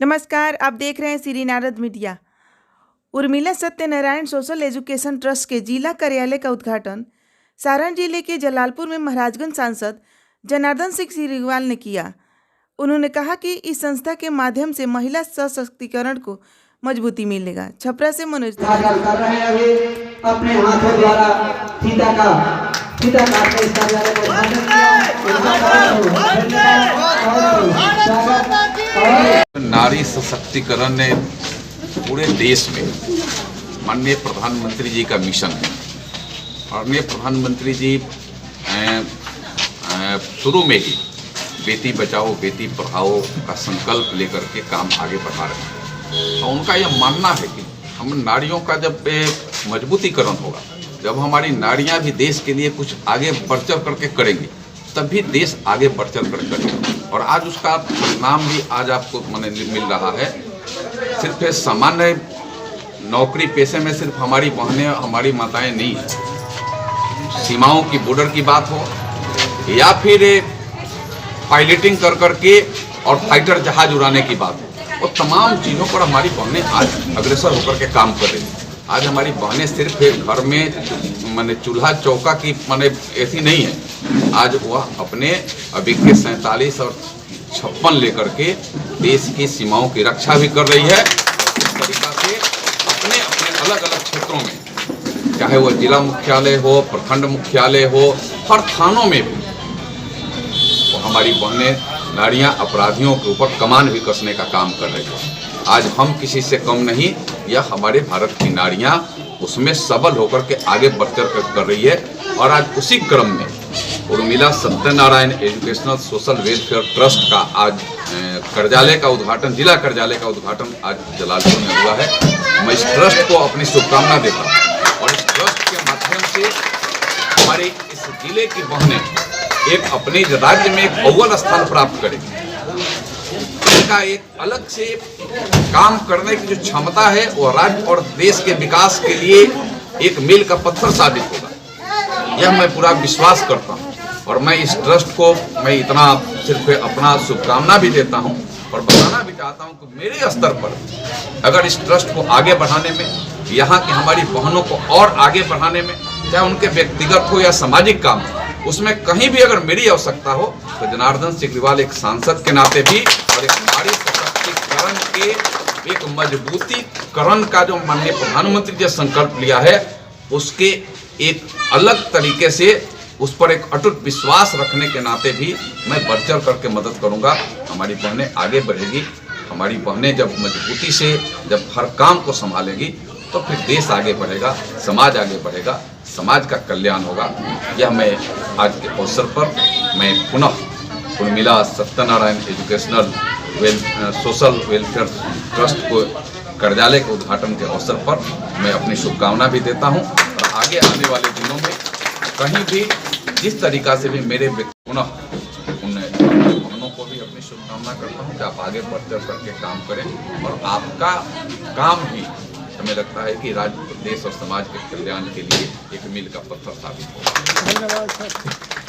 नमस्कार, आप देख रहे हैं Shri Narad media. Urmila Satyanarayan social education trust के जिला कार्यालय का उद्घाटन सारण जिले के जलालपुर में महाराजगंज सांसद जनार्दन सिंह सिग्रीवाल ने किया। उन्होंने कहा कि इस संस्था के माध्यम से महिला सशक्तिकरण को मजबूती मिलेगा। छपरा से मनोज कर रहे हैं अभी अपने हाथों द्वारा सीता काट के इस कार्यालय को नारी सशक्तिकरण ने पूरे देश में माननीय प्रधानमंत्री जी का मिशन है। माननीय प्रधानमंत्री जी शुरू में ही बेटी बचाओ बेटी पढ़ाओ का संकल्प लेकर के काम आगे बढ़ा रहे हैं। और उनका यह मानना है कि हम नारियों का जब मजबूतीकरण होगा, जब हमारी नारियां भी देश के लिए कुछ आगे बढ़ चढ़ करके करेंगी, तभी देश आगे बढ़ चढ़ कर करेगा। और आज उसका परिणाम भी आज आपको मिल रहा है। सिर्फ सामान्य नौकरी पेशे में सिर्फ हमारी बहनें हमारी माताएं नहीं है, सीमाओं की बॉर्डर की बात हो या फिर पायलटिंग कर करके और फाइटर जहाज उड़ाने की बात हो, वो तमाम चीज़ों पर हमारी बहनें आज अग्रसर होकर के काम कर रही हैं। आज हमारी बहनें सिर्फ एक घर में चूल्हा चौका की ऐसी नहीं है। आज वह अपने अभी के 47 और 56 लेकर के देश की सीमाओं की रक्षा भी कर रही है। इस तरीका से अपने अपने अलग अलग क्षेत्रों में, चाहे वह जिला मुख्यालय हो, प्रखंड मुख्यालय हो, हर थानों में भी वो हमारी बहनें नारियां अपराधियों के ऊपर कमान भी कसने का काम कर रही है। आज हम किसी से कम नहीं, यह हमारे भारत की नारियां उसमें सबल होकर के आगे बढ़कर कर रही है। और आज उसी क्रम में Urmila Satyanarayan educational social welfare trust का आज कार्यालय का उद्घाटन, जिला कार्यालय का उद्घाटन आज जलालपुर में हुआ है। मैं इस ट्रस्ट को अपनी शुभकामना देता हूँ और इस ट्रस्ट के माध्यम से हमारे इस जिले की बहनें एक अपने राज्य में एक अव्वल स्थान प्राप्त करेगी। इनका एक अलग से काम करने की जो क्षमता है वो राज्य और देश के विकास के लिए एक मील का पत्थर साबित होगा, यह मैं पूरा विश्वास करता हूं। और मैं इस ट्रस्ट को मैं इतना सिर्फ अपना शुभकामना भी देता हूं और बताना भी चाहता हूं कि मेरे स्तर पर अगर इस ट्रस्ट को आगे बढ़ाने में, यहाँ की हमारी बहनों को और आगे बढ़ाने में, चाहे उनके व्यक्तिगत हो या सामाजिक काम हो, उसमें कहीं भी अगर मेरी आवश्यकता हो तो जनार्दन सिग्रीवाल एक सांसद के नाते भी और एक नारी सशक्तिकरण के एक मजबूतीकरण का जो माननीय प्रधानमंत्री जी संकल्प लिया है, उसके एक अलग तरीके से उस पर एक अटूट विश्वास रखने के नाते भी मैं बढ़ चढ़ करके मदद करूंगा। हमारी बहनें आगे बढ़ेगी, हमारी बहनें जब मजबूती से जब हर काम को संभालेगी तो फिर देश आगे बढ़ेगा, समाज आगे बढ़ेगा, समाज का कल्याण होगा। यह मैं आज के अवसर पर मैं पुनः Urmila Satyanarayan educational social welfare trust को कार्यालय के उद्घाटन के अवसर पर मैं अपनी शुभकामना भी देता हूं। और आगे आने वाले दिनों में कहीं भी जिस तरीका से भी मेरे पुनः उन बहनों को भी अपनी शुभकामना करता हूं कि आप आगे बढ़ चढ़ करके काम करें और आपका काम ही हमें लगता है कि राज्य, देश और समाज के कल्याण के लिए एक मील का पत्थर साबित होगा। धन्यवाद सर।